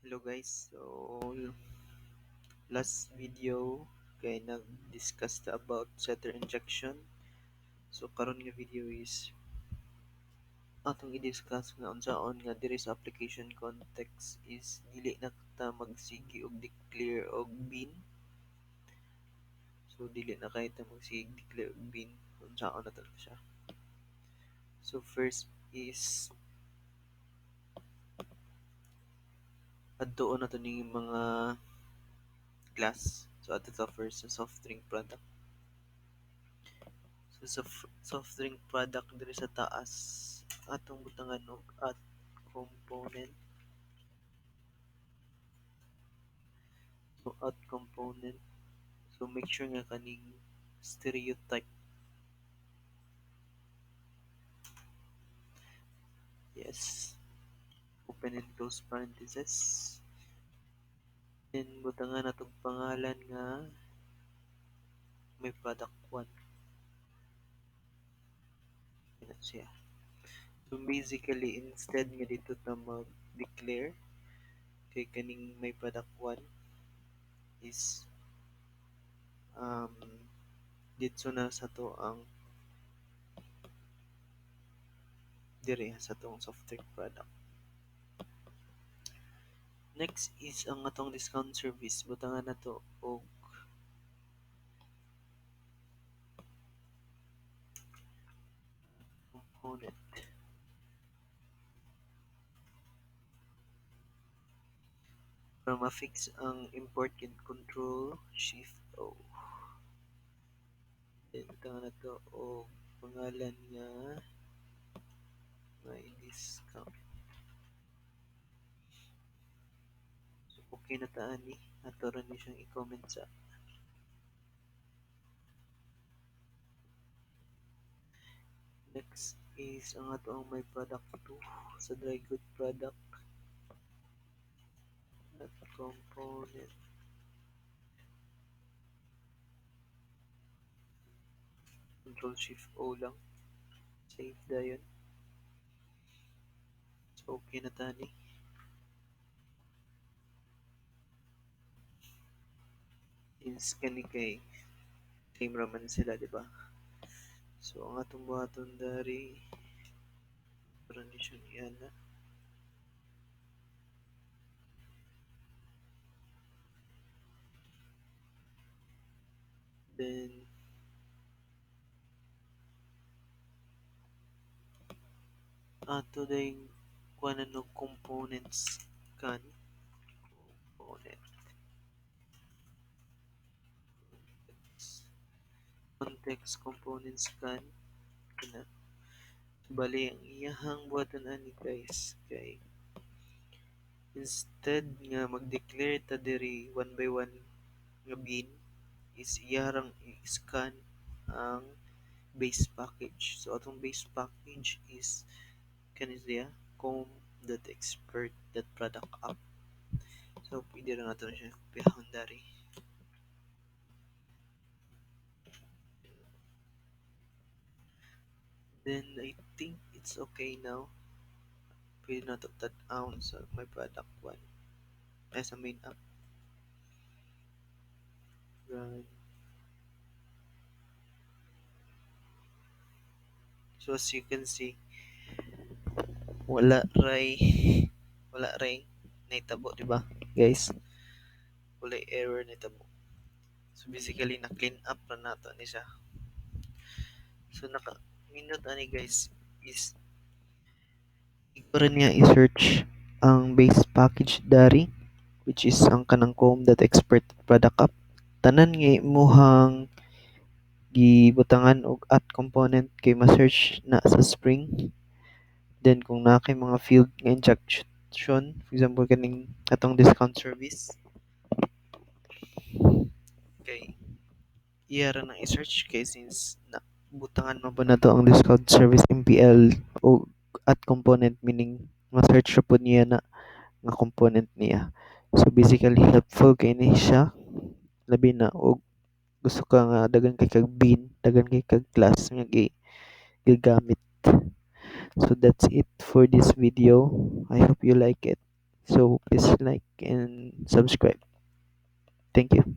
Hello guys, so last video kay nag-discuss ta about setter injection. So karon nga video is atong i-discuss nga unsaon nga diri sa application context is dili na ta magsigi og declare og bin. So dili na kay ta magsigi declare og bin unsaon na ta siya. So first is adtuon na to ning mga class. So ato ta first sa soft drink product. So sa soft drink product diri sa taas atong butangan og at component. So add component. So make sure nga kaning stereotype. Yes. Open and close parenthesis. Then butangan natong pangalan nga may product 1. Yan siya. So basically instead nga dito ta mag-declare kay kaning may product 1 is um dito na sa to ang dire sa tong soft drink product. Next is ang atong discount service. Butangan na to og component. Para ma-fix ang import and control, shift O. Then butangan na to og pangalan nga may discount. So okay na ta ani. Ato ra ni siyang i-comment sa. Next is ang ato ang may product 2 sa dry good product at component. Control shift O lang. Save dayon. So okay na ta ni. Is kani kay same raman sila, di ba? So ang atong buhaton dari transition yan na. Then ato ding kuha no components kan component context components kan kana bali ang iyahang buhaton ani guys kay instead nga mag-declare ta diri one by one nga bin is iyarang i-scan ang base package. So atong base package is kanis diya com.expert.product app. So pwede rin natin siya kopyahon dari. Then I think it's okay now. Pwede na ito tat-out sa my product 1 ay sa main app. Run. So as you can see, wala ray naitabo, di ba guys? Wala error naitabo. So basically na clean up na nato ni siya. So naka minute ani guys is ikaw niya i-search ang base package dari which is ang kanang com.expert product app. Tanan nga imuhang gibutangan og at component kay ma-search na sa Spring. Then kung na kay mga field nga injection, for example kaning atong discount service, kay iya ra nang i-search kay since na butangan man po na to ang discount service MPL o at component meaning ma-search ra pud niya na nga component niya. So basically helpful kay ni siya labi na og gusto ka nga daghan kay kag bin, daghan kay kag class nga gigamit. So that's it for this video. I hope you like it. So please like and subscribe. Thank you.